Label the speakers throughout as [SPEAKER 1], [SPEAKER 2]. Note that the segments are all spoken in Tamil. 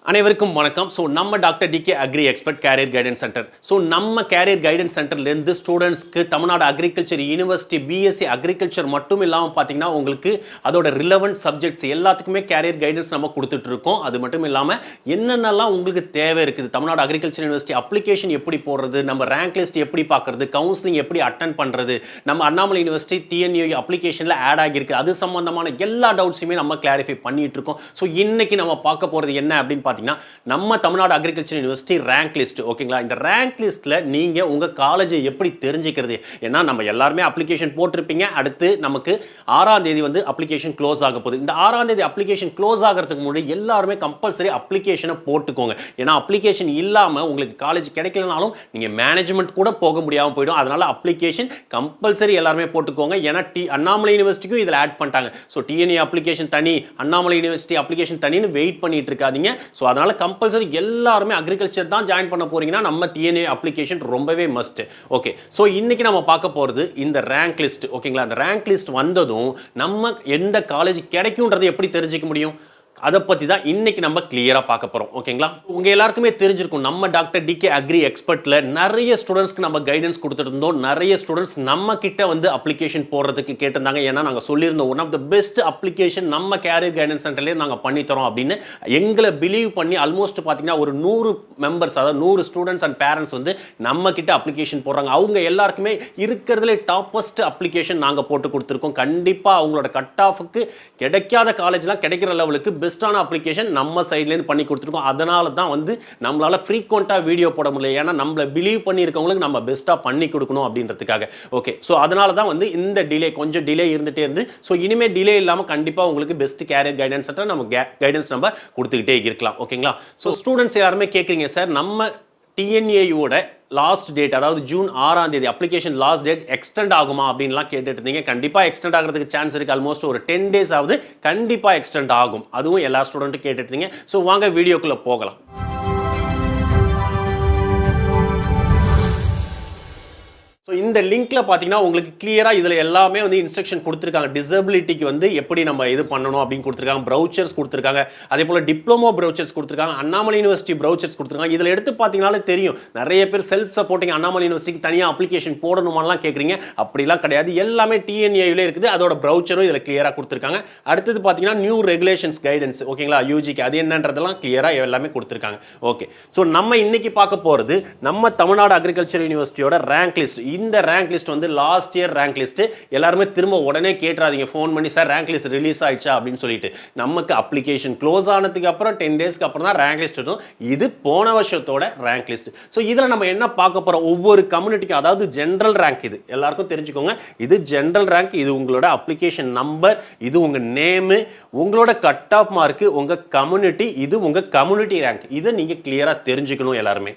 [SPEAKER 1] அனைவருக்கும் வணக்கம். ஸோ நம்ம doctor DK agri expert career guidance centre. So நம்ம கேரியர் கைடன்ஸ் சென்டர்லேருந்து ஸ்டூடெண்ட்ஸ்க்கு Tamil Nadu agriculture university BSc agriculture மட்டும் இல்லாமல் பார்த்தீங்கன்னா உங்களுக்கு அதோட ரிலவெண்ட் சப்ஜெக்ட்ஸ் எல்லாத்துக்குமே கேரியர் கைடன்ஸ் நம்ம கொடுத்துட்டு இருக்கோம். அது மட்டும் இல்லாமல் என்னென்னலாம் உங்களுக்கு தேவை இருக்குது, தமிழ்நாடு அக்ரிகல்ச்சர் யூனிவர்சிட்டி அப்ளிகேஷன் எப்படி போடுறது, நம்ம ரேங்க் லிஸ்ட் எப்படி பார்க்குறது, கவுன்சிலிங் எப்படி அட்டன் பண்ணுறது, நம்ம அண்ணாமலை யூனிவர்சிட்டி டிஎன்யூ அப்ளிகேஷனில் ஆட் ஆகியிருக்கு, அது சம்பந்தமான எல்லா டவுட்ஸுமே நம்ம கிளாரிஃபை பண்ணிட்டு இருக்கோம். ஸோ இன்னைக்கு நம்ம பார்க்க போகிறது என்ன அப்படின்னு நம்ம Tamil Nadu agriculture university rank list. ஓகேங்களா, இந்த ரேங்க் லிஸ்ட்ல நீங்க உங்க காலேஜை எப்படி தெரிஞ்சுக்கிறது? ஏன்னா நம்ம எல்லாருமே அப்ளிகேஷன் போட்டிருப்பீங்க. அடுத்து நமக்கு 6ஆம் தேதி வந்து அப்ளிகேஷன் க்ளோஸ் ஆக போகுது. இந்த 6ஆம் தேதி அப்ளிகேஷன் க்ளோஸ் ஆகிறதுக்கு முன்னாடி எல்லாருமே கம்பல்சரி அப்ளிகேஷனை போட்டுக்கோங்க. ஏன்னா அப்ளிகேஷன் இல்லாம உங்களுக்கு காலேஜ் கிடைக்கலனாலும் நீங்க மேனேஜ்மெண்ட் கூட போக முடியாம போயிடும். அதனால அப்ளிகேஷன் கம்பல்சரி எல்லாருமே போட்டுக்கோங்க. ஏன்னா அண்ணாமலை யூனிவர்சிட்டிக்கும் இதில் ஆட் பண்ணிட்டாங்க. ஸோ டிஎன்ஏ அப்ளிகேஷன் தனி, அண்ணாமலை யூனிவர்சிட்டி அப்ளிகேஷன் தனின்னு வெயிட் பண்ணிட்டு இருக்காதீங்க. ஸோ அதனால கம்பல்சரி எல்லாருமே அக்ரிகல்ச்சர் தான் ஜாயின் பண்ண போறீங்கன்னா நம்ம டிஎன்ஏ அப்ளிகேஷன் ரொம்பவே மஸ்ட். ஓகே, ஸோ இன்னைக்கு நம்ம பார்க்க போறது இந்த ரேங்க் லிஸ்ட். ஓகேங்களா, அந்த ரேங்க் லிஸ்ட் வந்ததும் நம்ம எந்த காலேஜ் கிடைக்கும்ன்றது எப்படி தெரிஞ்சுக்க முடியும், அதை பற்றி தான் இன்னைக்கு நம்ம கிளியராக பார்க்க போகிறோம். ஓகேங்களா, உங்கள் எல்லாருக்குமே தெரிஞ்சிருக்கும் நம்ம டாக்டர் டிகே அக்ரி எக்ஸ்பர்ட்டில் நிறைய ஸ்டூடெண்ட்ஸ்க்கு நம்ம கைடன்ஸ் கொடுத்துட்டு இருந்தோம். நிறைய ஸ்டூடெண்ட்ஸ் நம்ம கிட்ட வந்து அப்ளிகேஷன் போடுறதுக்கு கேட்டிருந்தாங்க. ஏன்னா நாங்கள் சொல்லியிருந்தோம் one of the best application நம்ம கேரியர் கைடன்ஸ் சென்டர்லேயே நாங்கள் பண்ணித்தரோம் அப்படின்னு எங்களை பிலீவ் பண்ணி ஆல்மோஸ்ட் பார்த்தீங்கன்னா ஒரு 100 மெம்பர்ஸ், அதாவது 100 ஸ்டூடெண்ட்ஸ் அண்ட் பேரண்ட்ஸ் வந்து நம்ம கிட்ட அப்ளிகேஷன் போடுறாங்க. அவங்க எல்லாருக்குமே இருக்கிறதுல டாப்பஸ்ட் அப்ளிகேஷன் நாங்கள் போட்டு கொடுத்துருக்கோம். கண்டிப்பாக அவங்களோட கட் ஆஃபுக்கு கிடைக்காத காலேஜ்லாம் கிடைக்கிற லெவலுக்கு பெஸ்டான அப்ளிகேஷன் நம்ம சைட்லேருந்து பண்ணி கொடுத்துருக்கோம். அதனால தான் வந்து நம்மளால ஃப்ரீக்வெண்ட்டாக வீடியோ போட முடியல. ஏன்னா நம்மளை பிலீவ் பண்ணியிருக்கவங்களுக்கு நம்ம பெஸ்ட்டாக பண்ணி கொடுக்கணும் அப்படின்றதுக்காக. ஓகே, ஸோ அதனால தான் வந்து இந்த டிலே, கொஞ்சம் டிலே இருந்துகிட்டே இருந்து, ஸோ இனிமேல் டிலே இல்லாமல் கண்டிப்பாக உங்களுக்கு பெஸ்ட் கேரியர் கைடன்ஸ் சென்டர் நம்ம கைடன்ஸ் நம்ம கொடுத்துக்கிட்டே இருக்கலாம். ஓகேங்களா, ஸோ ஸ்டூடெண்ட்ஸ் எல்லாருமே கேட்குறீங்க, சார் நம்ம டிஎன்ஏயோட லாஸ்ட் டேட், அதாவது ஜூன் 6ஆம் தேதி அப்ளிகேஷன் லாஸ்ட் டேட் எக்ஸ்டெண்ட் ஆகுமா அப்படின்லாம் கேட்டுட்டு இருந்தீங்க. கண்டிப்பாக எக்ஸ்டெண்ட் ஆகிறதுக்கு சான்ஸ் இருக்குது. ஆல்மோஸ்ட் ஒரு 10 days ஆகுது, கண்டிப்பாக எக்ஸ்டெண்ட் ஆகும். அதுவும் எல்லா ஸ்டூடெண்ட்டும் கேட்டுட்டு இருந்தீங்க. ஸோ வாங்க வீடியோக்குள்ளே போகலாம். ஸோ இந்த லிங்க்ல பார்த்தீங்கன்னா உங்களுக்கு கிளியராக இதில் எல்லாமே வந்து இன்ஸ்ட்ரக்ஷன் கொடுத்துருக்காங்க. டிசபிலிட்டிக்கு வந்து எப்படி நம்ம இது பண்ணணும் அப்படின்னு கொடுத்துருக்காங்க. ப்ரௌச்சர்ஸ் கொடுத்துருக்காங்க, அதே போல் டிப்ளமோ ப்ரௌச்சர்ஸ் கொடுத்துருக்காங்க, அண்ணாமலை யூனிவர்சிட்டி ப்ரௌச்சர்ஸ் கொடுத்துருக்காங்க. இதில் எடுத்து பார்த்தீங்கன்னாலே தெரியும், நிறைய பேர் செல்ஃப் சப்போர்ட்டிங் அண்ணாமலை யூனிவர்சிட்டிக்கு தனியாக அப்ளிகேஷன் போடணுமாலாம் கேட்குறீங்க. அப்படிலாம் கிடையாது, எல்லாமே டிஎன்ஏல இருக்குது. அதோட ப்ரௌச்சரும் இதில் கிளியராக கொடுத்துருக்காங்க. அடுத்தது பார்த்தீங்கன்னா நியூ ரெகுலேஷன்ஸ் கைடன்ஸ், ஓகேங்களா, யூஜிக்கு அது என்னன்றதெல்லாம் கிளியராக எல்லாமே கொடுத்துருக்காங்க. ஓகே, ஸோ நம்ம இன்னைக்கு பார்க்க போகிறது நம்ம தமிழ்நாடு அக்ரிகல்ச்சர் யூனிவர்சிட்டியோட ரேங்க் லிஸ்ட். இந்த ரேங்க் லிஸ்ட் வந்து லாஸ்ட் இயர் ரேங்க் லிஸ்ட். எல்லாருமே திரும்ப உடனே கேட்றாதீங்க ஃபோன் பண்ணி, சார் ரேங்க் லிஸ்ட் ரிலீஸ் ஆயிடுச்சா அப்படின்னு சொல்லிட்டு. நமக்கு அப்ளிகேஷன் க்ளோஸ் ஆனதுக்கு அப்புறம் 10 daysக்கு அப்புறம் தான் ரேங்க் லிஸ்ட் வரும். இது போன வருஷத்தோட ரேங்க் லிஸ்ட். ஸோ இதில் நம்ம என்ன பார்க்க போறோம், ஒவ்வொரு கம்யூனிட்டிக்கும், அதாவது ஜென்ரல் ரேங்க், இது எல்லாருக்கும் தெரிஞ்சுக்கோங்க, இது ஜென்ரல் ரேங்க், இது உங்களோட அப்ளிகேஷன் நம்பர், இது உங்க நேமு, உங்களோட கட் ஆஃப் மார்க், உங்க கம்யூனிட்டி, இது உங்க கம்யூனிட்டி ரேங்க். இதை நீங்க கிளியரா தெரிஞ்சுக்கணும் எல்லாருமே.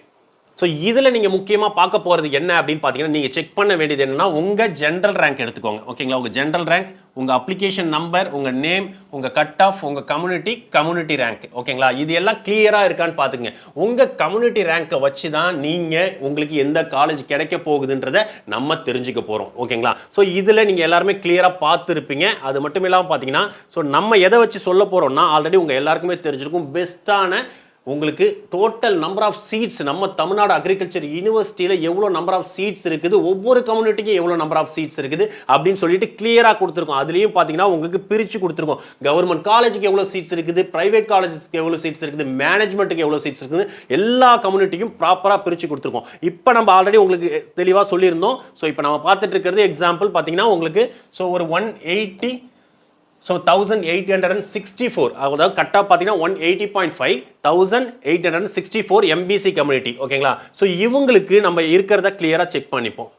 [SPEAKER 1] ஸோ இதில் நீங்கள் முக்கியமாக பார்க்க போகிறது என்ன அப்படின்னு பார்த்தீங்கன்னா, நீங்கள் செக் பண்ண வேண்டியது என்னன்னா உங்கள் ஜென்ரல் ரேங்க் எடுத்துக்கோங்க. ஓகேங்களா, உங்கள் ஜென்ரல் ரேங்க், உங்கள் அப்ளிகேஷன் நம்பர், உங்கள் நேம், உங்கள் கட் ஆஃப், உங்கள் கம்யூனிட்டி ரேங்க். ஓகேங்களா, இது எல்லாம் கிளியராக இருக்கான்னு பார்த்துங்க. உங்கள் கம்யூனிட்டி ரேங்கை வச்சு தான் நீங்கள் உங்களுக்கு எந்த காலேஜ் கிடைக்க போகுதுன்றதை நம்ம தெரிஞ்சுக்க போகிறோம். ஓகேங்களா, ஸோ இதில் நீங்கள் எல்லாருமே கிளியராக பார்த்துருப்பீங்க. அது மட்டும் இல்லாமல் பார்த்தீங்கன்னா, ஸோ நம்ம எதை வச்சு சொல்ல போகிறோம்னா, ஆல்ரெடி உங்கள் எல்லாருக்குமே தெரிஞ்சிருக்கும், பெஸ்ட்டான உங்களுக்கு டோட்டல் நம்பர் ஆஃப் சீட்ஸ் நம்ம தமிழ்நாடு அக்ரிகல்ச்சர் யூனிவர்சிட்டியில் எவ்வளோ நம்பர் ஆஃப் சீட்ஸ் இருக்குது, ஒவ்வொரு கம்யூனிட்டிக்கும் எவ்வளோ நம்பர் ஆஃப் சீட்ஸ் இருக்குது அப்படின்னு சொல்லிட்டு கிளியராக கொடுத்துருக்கோம். அதுலேயும் பார்த்தீங்கன்னா உங்களுக்கு பிரித்து கொடுத்துருக்கோம். கவர்மெண்ட் காலேஜுக்கு எவ்வளோ சீட்ஸ் இருக்குது, பிரைவேட் காலேஜஸ்க்கு எவ்வளோ சீட்ஸ் இருக்குது, மேனேஜ்மெண்ட்டுக்கு எவ்வளோ சீட்ஸ் இருக்குது, எல்லா கம்யூனிட்டிக்கும் ப்ராப்பராக பிரித்து கொடுத்துருக்கோம். இப்போ நம்ம ஆல்ரெடி உங்களுக்கு தெளிவாக சொல்லியிருந்தோம். ஸோ இப்போ நம்ம பார்த்துட்டு இருக்கிறது எக்ஸாம்பிள் பார்த்தீங்கன்னா உங்களுக்கு ஸோ ஒரு 180, ஸோ 1864, அதாவது கட் ஆஃப் பார்த்தீங்கன்னா 180.5, 1864 எம்பிசி கம்யூனிட்டி. ஓகேங்களா, ஸோ இவங்களுக்கு நம்ம இருக்கிறத கிளியராக செக் பண்ணிப்போம்.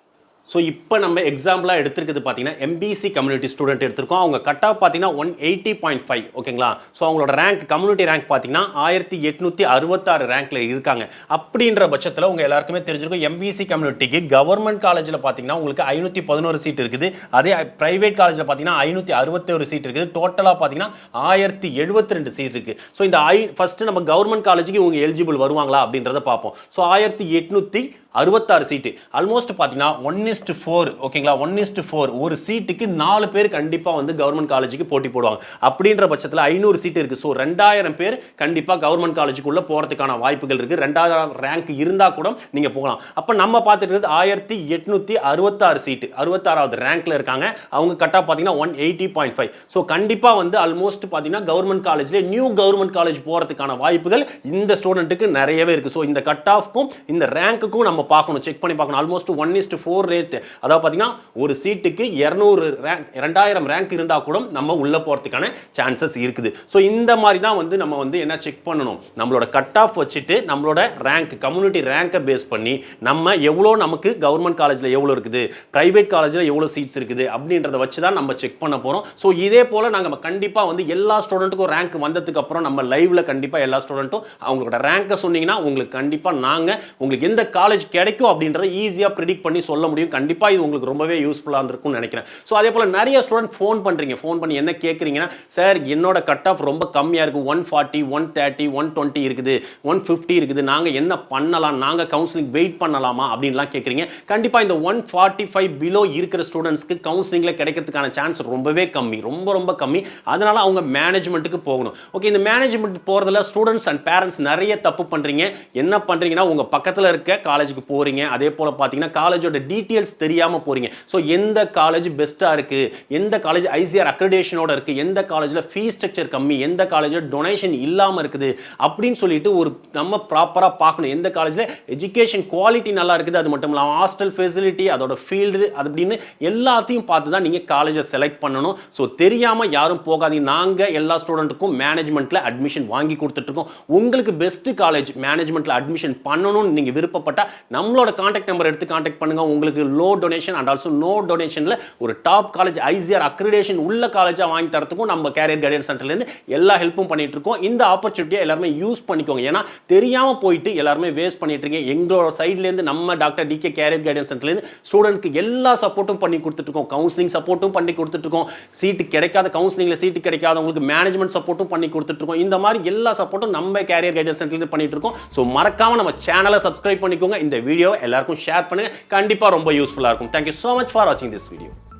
[SPEAKER 1] ஸோ இப்போ நம்ம எக்ஸாம்பிளாக எடுத்துருக்குது பார்த்தீங்கன்னா எம்பிசி கம்யூனிட்டி ஸ்டூடெண்ட் எடுத்திருக்கோம். அவங்க கட் ஆஃப் பார்த்தீங்கன்னா 180.5. ஓகேங்களா, ஸோ அவங்களோட ரேங்க், கம்யூனிட்டி ரேங்க் பார்த்தீங்கன்னா 1866 ரேங்க்ல இருக்காங்க. அப்படின்ற பட்சத்தில் உங்கள் எல்லாருக்குமே தெரிஞ்சிருக்கும், எம்பிசி கம்யூனிட்டிக்கு கவர்மெண்ட் காலேஜில் பார்த்தீங்கன்னா உங்களுக்கு 511 சீட் இருக்குது. அதே பிரைவேட் காலேஜில் பார்த்தீங்கன்னா 561 சீட் இருக்குது. டோட்டலாக பார்த்தீங்கன்னா 1072 சீட் இருக்குது. ஸோ இந்த ஃபர்ஸ்ட் நம்ம கவர்மெண்ட் காலேஜுக்கு இவங்க எலிஜிபிள் வருவாங்களா அப்படின்றத பார்ப்போம். ஸோ 1800 66 சீட்டு. ஆல்மோஸ்ட் பார்த்தீங்கன்னா 1:4. ஓகேங்களா, 1:4. ஒரு சீட்டுக்கு 4 பேர் கண்டிப்பாக வந்து கவர்மெண்ட் காலேஜுக்கு போட்டி போடுவாங்க. அப்படின்ற பட்சத்தில் 500 சீட்டு இருக்குது. ஸோ 2000 பேர் கண்டிப்பாக கவர்மெண்ட் காலேஜுக்குள்ளே போகிறதுக்கான வாய்ப்புகள் இருக்குது. 2000 ரேங்க் இருந்தால் கூட நீங்கள் போகலாம். அப்போ நம்ம பார்த்துட்டு 1866 சீட்டு, 66வது ரேங்க்ல இருக்காங்க. அவங்க கட் ஆஃப் பார்த்தீங்கன்னா 180.5. ஸோ கண்டிப்பாக வந்து ஆல்மோஸ்ட் பார்த்தீங்கன்னா கவர்மெண்ட் காலேஜில் நியூ கவர்மெண்ட் காலேஜ் போகிறதுக்கான வாய்ப்புகள் இந்த ஸ்டூடெண்ட்டுக்கு நிறையவே இருக்குது. ஸோ இந்த கட் ஆஃப்க்கும் இந்த ரேங்க்குக்கும் நம்ம பார்க்கணும், செக் பண்ணி பார்க்கணும். Almost 1:4 rate. அதாவது பார்த்தீங்கன்னா ஒரு சீட்டுக்கு 2000 ரேங்க் இருந்தால் கூட நம்ம உள்ள போகிறதுக்கான சான்சஸ் இருக்குது. ஸோ இந்த மாதிரி தான் வந்து நம்ம வந்து என்ன செக் பண்ணணும், நம்மளோட கட் ஆஃப் வச்சுட்டு நம்மளோட ரேங்க், கம்யூனிட்டி ரேங்கை பேஸ் பண்ணி நம்ம எவ்வளோ நமக்கு கவர்மெண்ட் காலேஜில் எவ்வளோ இருக்குது, பிரைவேட் காலேஜில் எவ்வளோ சீட்ஸ் இருக்குது அப்படின்றத வச்சு தான் நம்ம செக் பண்ண போகிறோம். ஸோ இதே போல் நாங்கள் கண்டிப்பாக வந்து எல்லா ஸ்டூடெண்ட்டுக்கும் ரேங்க் வந்ததுக்கு அப்புறம் நம்ம லைவ்ல கண்டிப்பாக எல்லா ஸ்டூடெண்ட்டும் அவங்களோட ரேங்கை சொன்னீங்கன்னா உங்களுக்கு கண்டிப்பாக நாங்கள் உங்களுக்கு எந்த காலேஜ் கிடைக்கும் அப்படின்றத ஈஸியாக ப்ரிடிக்ட் பண்ணி சொல்ல முடியும். கண்டிப்பாக இது உங்களுக்கு ரொம்பவே யூஸ்ஃபுல்லாக இருந்திருக்கும்னு நினைக்கிறேன். ஸோ அதே போல் நிறைய ஸ்டூடெண்ட் ஃபோன் பண்ணுறீங்க, ஃபோன் பண்ணி என்ன கேட்குறீங்கன்னா, சார் என்னோட கட் ஆஃப் ரொம்ப கம்மியாக இருக்குது, 140, 130, 120 இருக்குது, 150 இருக்குது, நாங்கள் என்ன பண்ணலாம், நாங்கள் கவுன்சிலிங் வெயிட் பண்ணலாமா அப்படின்லாம் கேட்குறீங்க. கண்டிப்பாக இந்த 145 பிலோ இருக்கிற ஸ்டூடெண்ட்ஸ்க்கு கவுன்சிலிங்கில் கிடைக்கிறதுக்கான சான்ஸ் ரொம்பவே கம்மி, ரொம்ப கம்மி. அதனால அவங்க மேனேஜ்மெண்ட்டுக்கு போகணும். ஓகே, இந்த மேனேஜ்மெண்ட் போகிறதுல ஸ்டூடெண்ட்ஸ் அண்ட் பேரண்ட்ஸ் நிறைய தப்பு பண்ணுறீங்க. என்ன பண்ணுறீங்கன்னா, உங்கள் பக்கத்தில் இருக்க காலேஜுக்கு போறீங்க, அதே போல பாத்தீங்கன்னா காலேஜோட டீடைல்ஸ் தெரியாம போறீங்க. சோ எந்த காலேஜ் பெஸ்டா இருக்கு, எந்த காலேஜ் ஐசிஆர் அக்ரெடிடேஷனோட இருக்கு, எந்த காலேஜ்ல ஃபீஸ் ஸ்ட்ரக்சர் கம்மி, எந்த காலேஜ்ல டொனேஷன் இல்லாம இருக்குது அப்படின்னு சொல்லிட்டு ஒரு நம்ம ப்ராப்பரா பார்க்கணும். எந்த காலேஜ்ல எஜுகேஷன் குவாலிட்டி நல்லா இருக்குது, அது மட்டும் இல்லாம ஹாஸ்டல் ஃபெசிலிட்டி, அதோட ஃபீல்டு அப்படின்னு எல்லாத்தையும் பார்த்து தான் நீங்க காலேஜை செலக்ட் பண்ணணும். ஸோ தெரியாம யாரும் போகாதீங்க. நாங்க எல்லா ஸ்டூடெண்ட்டுக்கும் மேனேஜ்மெண்ட்ல அட்மிஷன் வாங்கி கொடுத்துட்டு இருக்கோம். உங்களுக்கு பெஸ்ட் காலேஜ் மேனேஜ்மெண்ட்ல அட்மிஷன் பண்ணணும்னு நீங்க விருப்பப்பட்டா நம்மளோட கான்டாக்ட் நம்பர் எடுத்து கான்டாக்ட் பண்ணுங்க. உங்களுக்கு low donation and also no டொனேஷன்ல ஒரு டாப் காலேஜ் ஐசிஆர் அக்ரிடேஷன் உள்ள காலேஜா வாங்கி தரத்துக்கும் நம்ம கேரியர் கைடன்ஸ் சென்டர்ல இருந்து எல்லா ஹெல்ப்பும் பண்ணிட்டு இருக்கோம். இந்த ஆப்பர்ச்சுனிட்டியை எல்லாருமே யூஸ் பண்ணிக்கோங்க. ஏன்னா தெரியாம போயிட்டு எல்லாருமே வேஸ்ட் பண்ணிட்டு இருக்கீங்க. எங்களோட சைட்ல இருந்து நம்ம டாக்டர் டிகே கேரியர் கைடன்ஸ் சென்டர்ல இருந்து ஸ்டூடெண்ட்க்கு எல்லா சப்போர்ட்டும் பண்ணி கொடுத்துட்டு இருக்கோம். கவுன்சிலிங் சப்போர்ட்டும் பண்ணி கொடுத்துட்டு இருக்கோம். சீட்டு கிடைக்காத கவுன்சிலிங்ல சீட்டு கிடைக்காதவங்களுக்கு மேனேஜ்மெண்ட் சப்போர்ட்டும் பண்ணி கொடுத்துட்டு இருக்கோம். இந்த மாதிரி எல்லா சப்போர்ட்டும் நம்ம கேரியர் கைடன்ஸ் சென்டர்ல இருந்து பண்ணிட்டு இருக்கோம். சோ மறக்காம நம்ம சேனலை சப்ஸ்கிரைப் பண்ணிக்கோங்க. இந்த வீடியோ எல்லாருக்கும் ஷேர் பண்ணுங்க. கண்டிப்பா ரொம்ப யூஸ்ஃபுல்லா இருக்கும். Thank you so much for watching this video.